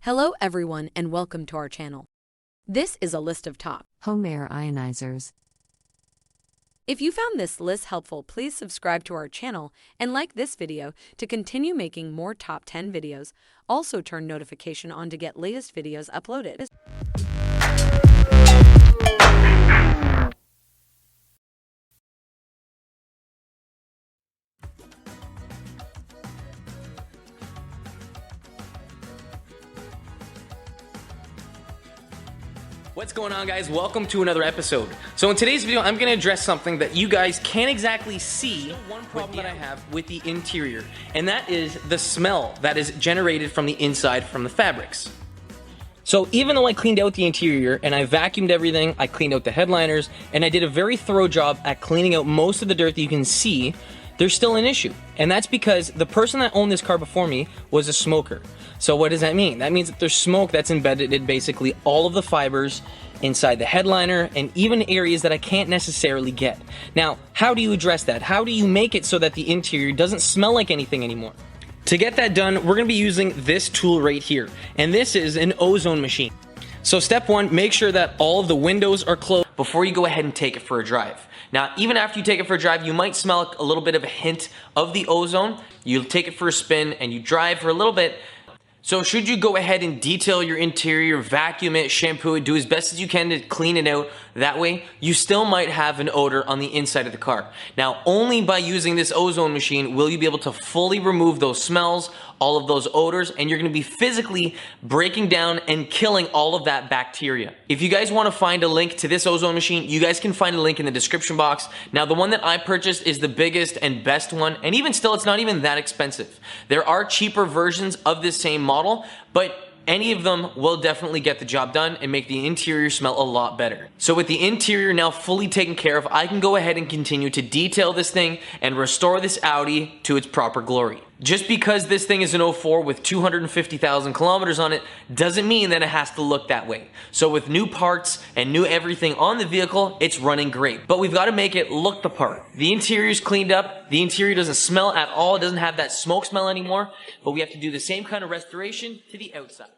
Hello everyone and welcome to our channel. This is a list of top home air ionizers. If you found this list helpful, please subscribe to our channel and like this video to continue making more top 10 videos. Also turn notification on to get latest videos uploaded. What's going on, guys? Welcome to another episode. So in today's video, I'm going to address something that you guys can't exactly see. One problem that I have with the interior, and that is the smell that is generated from the inside from the fabrics. So even though I cleaned out the interior and I vacuumed everything, I cleaned out the headliners, and I did a very thorough job at cleaning out most of the dirt that you can see, there's still an issue. And that's because the person that owned this car before me was a smoker. So what does that mean? That means that there's smoke that's embedded in basically all of the fibers inside the headliner and even areas that I can't necessarily get. Now, how do you address that? How do you make it so that the interior doesn't smell like anything anymore? To get that done, we're gonna be using this tool right here. And this is an ozone machine. So step one, make sure that all of the windows are closed before you go ahead and take it for a drive. Now, even after you take it for a drive, you might smell a little bit of a hint of the ozone. You take it for a spin and you drive for a little bit. So should you go ahead and detail your interior, vacuum it, shampoo it, do as best as you can to clean it out, that way you still might have an odor on the inside of the car. Now, only by using this ozone machine will you be able to fully remove those smells, all of those odors, and you're gonna be physically breaking down and killing all of that bacteria. If you guys wanna find a link to this ozone machine, you guys can find a link in the description box. Now, the one that I purchased is the biggest and best one, and even still, it's not even that expensive. There are cheaper versions of this same model, but any of them will definitely get the job done and make the interior smell a lot better. So with the interior now fully taken care of, I can go ahead and continue to detail this thing and restore this Audi to its proper glory. Just because this thing is an 04 with 250,000 kilometers on it doesn't mean that it has to look that way. So with new parts and new everything on the vehicle, it's running great. But we've got to make it look the part. The interior is cleaned up. The interior doesn't smell at all. It doesn't have that smoke smell anymore. But we have to do the same kind of restoration to the outside.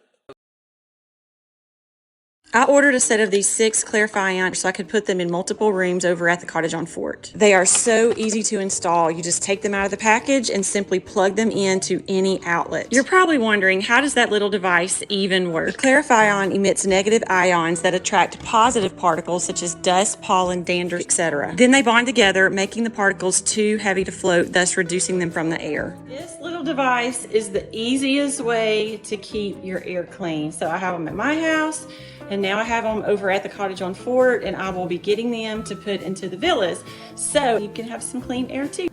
I ordered a set of these 6 Clarifion so I could put them in multiple rooms over at the cottage on Fort. They are so easy to install. You just take them out of the package and simply plug them into any outlet. You're probably wondering, how does that little device even work? The Clarifion emits negative ions that attract positive particles such as dust, pollen, dander, etc. Then they bond together, making the particles too heavy to float, thus reducing them from the air. This little device is the easiest way to keep your air clean. So I have them at my house, and now I have them over at the cottage on Fort, and I will be getting them to put into the villas so you can have some clean air too.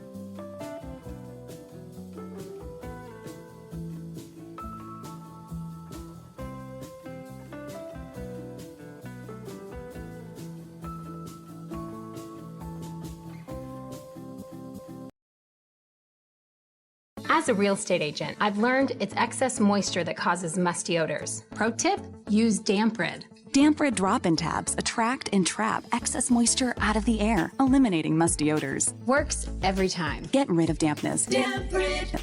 As a real estate agent, I've learned it's excess moisture that causes musty odors. Pro tip, use DampRid. DampRid drop-in tabs attract and trap excess moisture out of the air, eliminating musty odors. Works every time. Get rid of dampness. DampRid.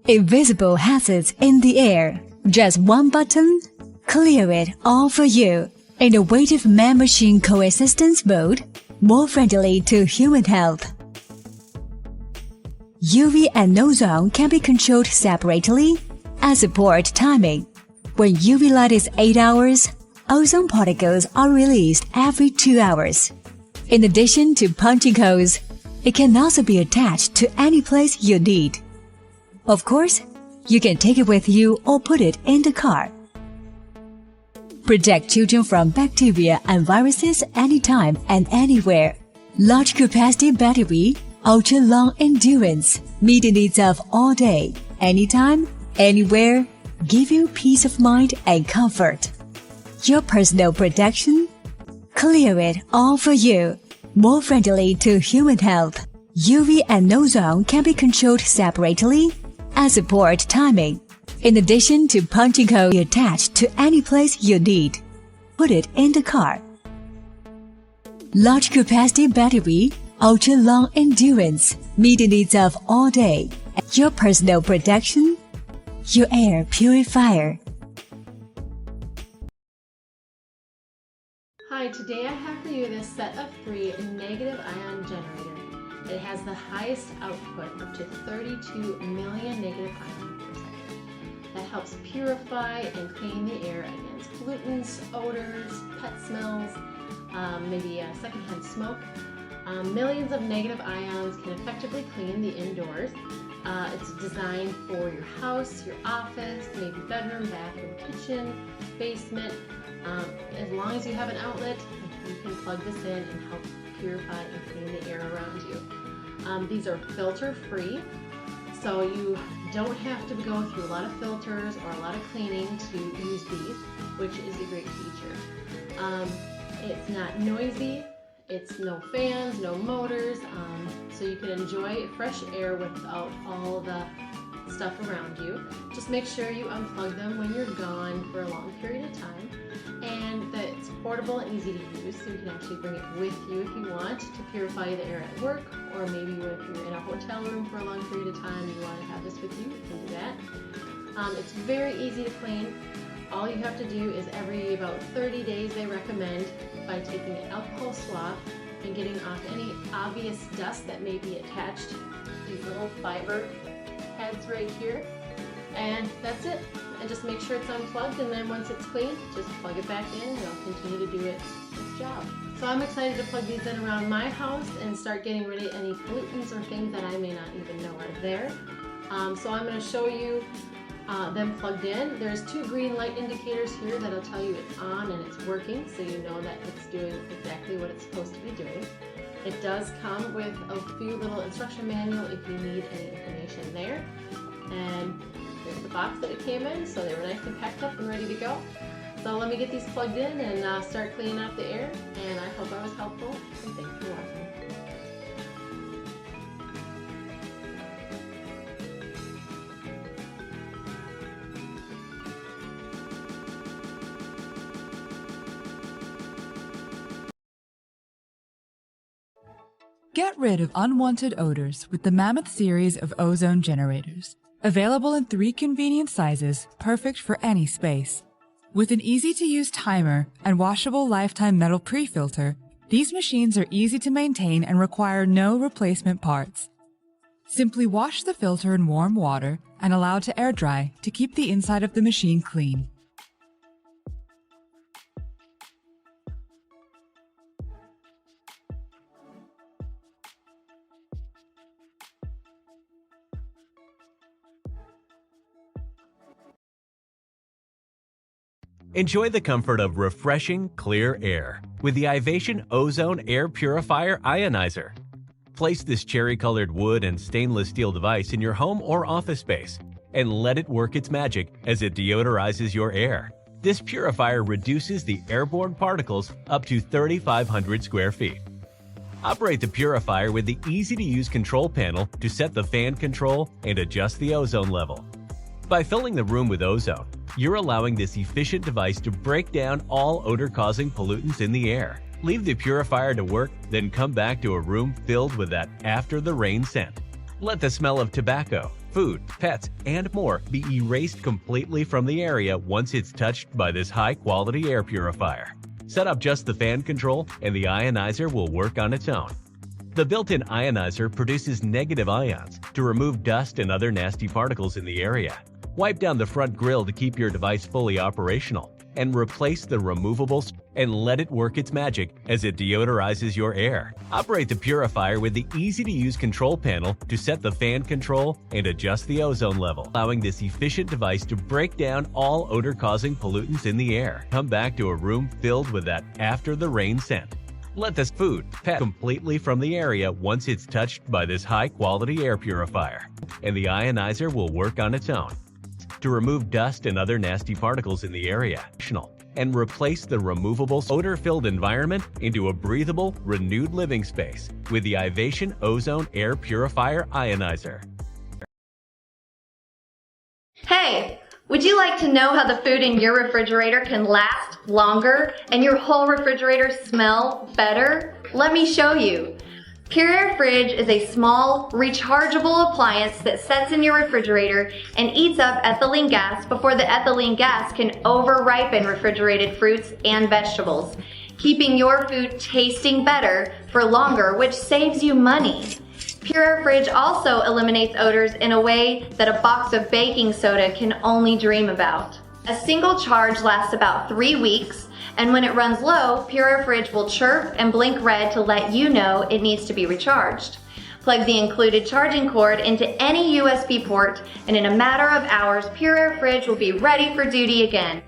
Invisible hazards in the air. Just one button, clear it all for you. Innovative man-machine coexistence mode, more friendly to human health. UV and ozone can be controlled separately and support timing. When UV light is 8 hours, ozone particles are released every 2 hours. In addition to punching holes, it can also be attached to any place you need. Of course, you can take it with you or put it in the car. Protect children from bacteria and viruses anytime and anywhere. Large capacity battery, ultra long endurance, meet the needs of all day, anytime, anywhere, give you peace of mind and comfort. Your personal protection, clear it all for you, more friendly to human health. UV and ozone can be controlled separately and support timing. In addition to punching hole attached to any place you need, put it in the car. Large capacity battery, ultra long endurance, meet the needs of all day. Your personal protection, your air purifier. Hi, today I have for you this set of 3 negative ion generator. It has the highest output, up to 32 million negative ions per second. That helps purify and clean the air against pollutants, odors, pet smells, maybe secondhand smoke. Millions of negative ions can effectively clean the indoors. It's designed for your house, your office, maybe bedroom, bathroom, kitchen, basement. As long as you have an outlet, you can plug this in and help purify and clean the air around you. These are filter free, so you don't have to go through a lot of filters or a lot of cleaning to use these, which is a great feature. It's not noisy, it's no fans, no motors, so you can enjoy fresh air without all the stuff around you. Just make sure you unplug them when you're gone for a long period of time, and that it's portable and easy to use, so you can actually bring it with you if you want to purify the air at work, or maybe if you're in a hotel room for a long period of time and you want to have this with you, you can do that. It's very easy to clean. All you have to do is every about 30 days they recommend, by taking an alcohol swab and getting off any obvious dust that may be attached to these little fiber heads right here, and that's it. And just make sure it's unplugged, and then once it's clean, just plug it back in and it'll continue to do its job. So I'm excited to plug these in around my house and start getting rid of any pollutants or things that I may not even know are there. So I'm going to show you them plugged in. There's 2 green light indicators here that'll tell you it's on and it's working, so you know that it's doing exactly what it's supposed to be doing. It does come with a few little instruction manual if you need any information there. And there's the box that it came in, so they were nice and packed up and ready to go. So let me get these plugged in and start cleaning out the air, and I hope I was helpful, and thanks for watching. Get rid of unwanted odors with the Mammoth series of ozone generators. Available in 3 convenient sizes, perfect for any space. With an easy-to-use timer and washable lifetime metal pre-filter, these machines are easy to maintain and require no replacement parts. Simply wash the filter in warm water and allow to air dry to keep the inside of the machine clean. Enjoy the comfort of refreshing, clear air with the Ivation Ozone Air Purifier Ionizer. Place this cherry-colored wood and stainless steel device in your home or office space and let it work its magic as it deodorizes your air. This purifier reduces the airborne particles up to 3,500 square feet. Operate the purifier with the easy-to-use control panel to set the fan control and adjust the ozone level. By filling the room with ozone, you're allowing this efficient device to break down all odor-causing pollutants in the air. Leave the purifier to work, then come back to a room filled with that after-the-rain scent. Let the smell of tobacco, food, pets, and more be erased completely from the area once it's touched by this high-quality air purifier. Set up just the fan control and the ionizer will work on its own. The built-in ionizer produces negative ions to remove dust and other nasty particles in the area. Wipe down the front grille to keep your device fully operational, and replace the removables and let it work its magic as it deodorizes your air. Operate the purifier with the easy-to-use control panel to set the fan control and adjust the ozone level, allowing this efficient device to break down all odor-causing pollutants in the air. Come back to a room filled with that after-the-rain scent. Let this food pet completely from the area once it's touched by this high-quality air purifier, and the ionizer will work on its own to remove dust and other nasty particles in the area, and replace the removable odor-filled environment into a breathable, renewed living space with the Ivation Ozone Air Purifier Ionizer. Hey, Would you like to know how the food in your refrigerator can last longer and your whole refrigerator smell better? Let me show you. PureAir Fridge is a small, rechargeable appliance that sets in your refrigerator and eats up ethylene gas before the ethylene gas can over-ripen refrigerated fruits and vegetables, keeping your food tasting better for longer, which saves you money. PureAir Fridge also eliminates odors in a way that a box of baking soda can only dream about. A single charge lasts about 3 weeks, and when it runs low, PureAir Fridge will chirp and blink red to let you know it needs to be recharged. Plug the included charging cord into any USB port, and in a matter of hours, PureAir Fridge will be ready for duty again.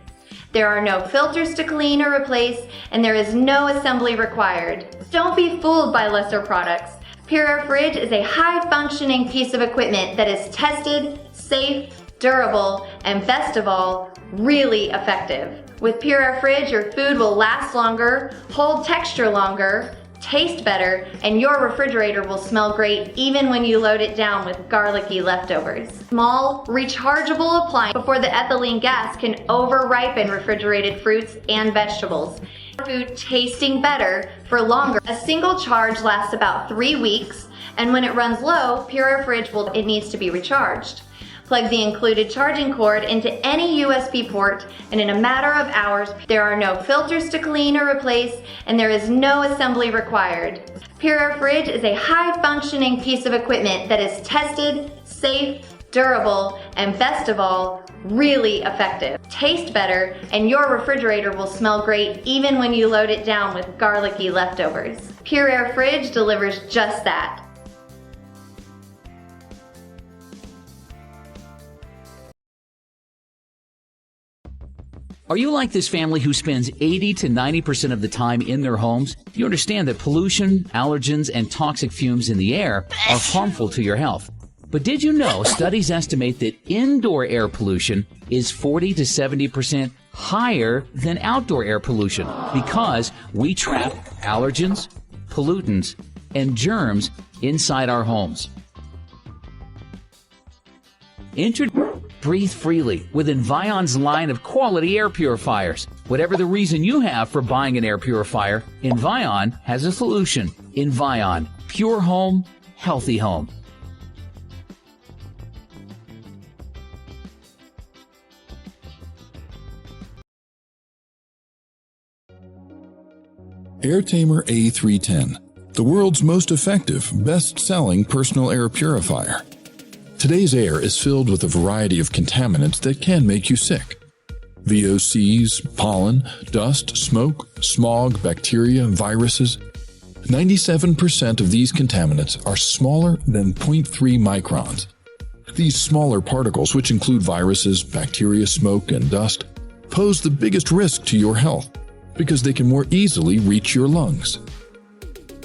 There are no filters to clean or replace, and there is no assembly required. Don't be fooled by lesser products. PureAir Fridge is a high-functioning piece of equipment that is tested, safe, durable, and best of all, really effective. With PureAir Fridge, your food will last longer, hold texture longer, taste better, and your refrigerator will smell great even when you load it down with garlicky leftovers. Small, rechargeable appliance before the ethylene gas can over-ripen refrigerated fruits and vegetables. Food tasting better for longer. A single charge lasts about 3 weeks, and when it runs low, PureAir Fridge it needs to be recharged. Plug the included charging cord into any USB port, and in a matter of hours, there are no filters to clean or replace, and there is no assembly required. PureAir Fridge is a high-functioning piece of equipment that is tested, safe, durable, and best of all, really effective. Taste better, and your refrigerator will smell great even when you load it down with garlicky leftovers. PureAir Fridge delivers just that. Are you like this family who spends 80 to 90% of the time in their homes? You understand that pollution, allergens, and toxic fumes in the air are harmful to your health. But did you know studies estimate that indoor air pollution is 40 to 70% higher than outdoor air pollution because we trap allergens, pollutants, and germs inside our homes. Breathe freely with ENVION's line of quality air purifiers. Whatever the reason you have for buying an air purifier, ENVION has a solution. ENVION, pure home, healthy home. AirTamer A310, the world's most effective, best-selling personal air purifier. Today's air is filled with a variety of contaminants that can make you sick. VOCs, pollen, dust, smoke, smog, bacteria, viruses. 97% of these contaminants are smaller than 0.3 microns. These smaller particles, which include viruses, bacteria, smoke, and dust, pose the biggest risk to your health because they can more easily reach your lungs.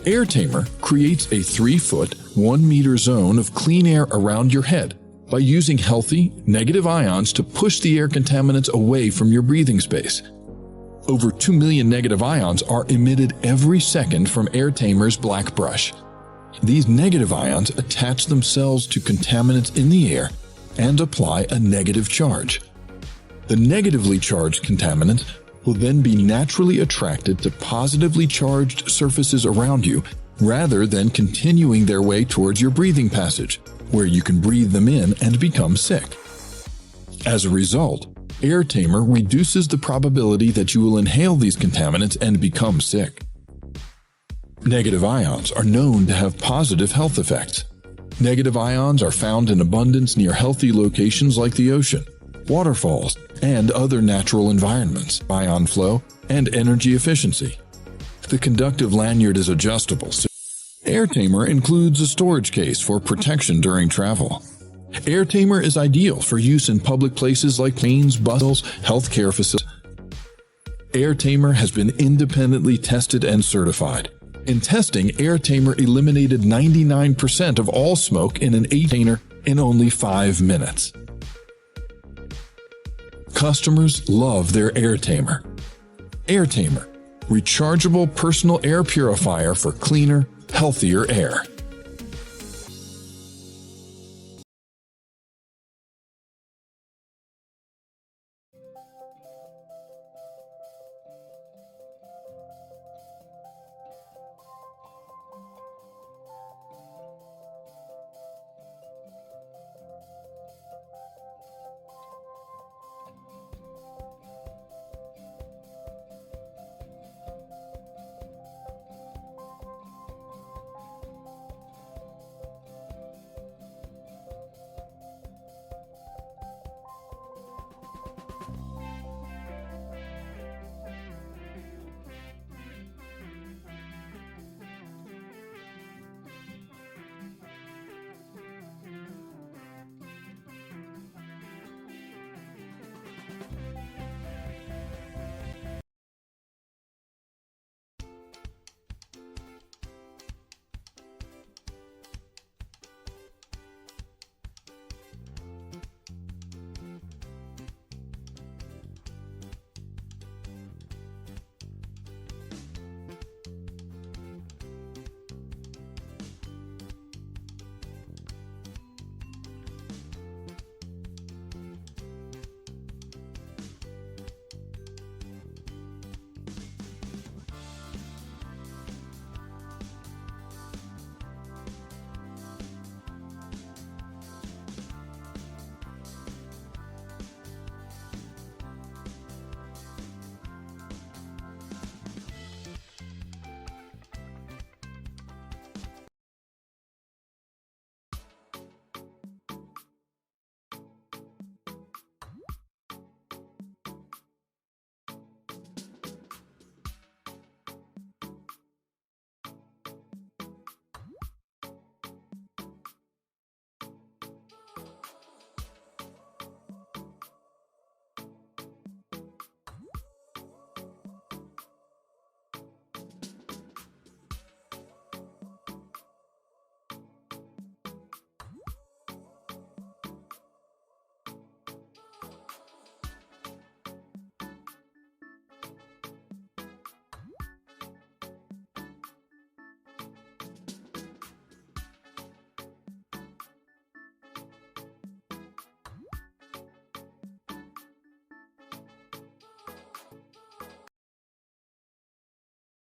AirTamer creates a 3-foot, 1-meter zone of clean air around your head by using healthy, negative ions to push the air contaminants away from your breathing space. Over 2 million negative ions are emitted every second from AirTamer's black brush. These negative ions attach themselves to contaminants in the air and apply a negative charge. The negatively charged contaminants will then be naturally attracted to positively charged surfaces around you rather than continuing their way towards your breathing passage, where you can breathe them in and become sick. As a result, AirTamer reduces the probability that you will inhale these contaminants and become sick. Negative ions are known to have positive health effects. Negative ions are found in abundance near healthy locations like the ocean, waterfalls, and other natural environments, ion flow, and energy efficiency. The conductive lanyard is adjustable. AirTamer includes a storage case for protection during travel. AirTamer is ideal for use in public places like planes, buses, healthcare facilities. AirTamer has been independently tested and certified. In testing, AirTamer eliminated 99% of all smoke in an container in only 5 minutes. Customers love their AirTamer. AirTamer, rechargeable personal air purifier for cleaner, healthier air.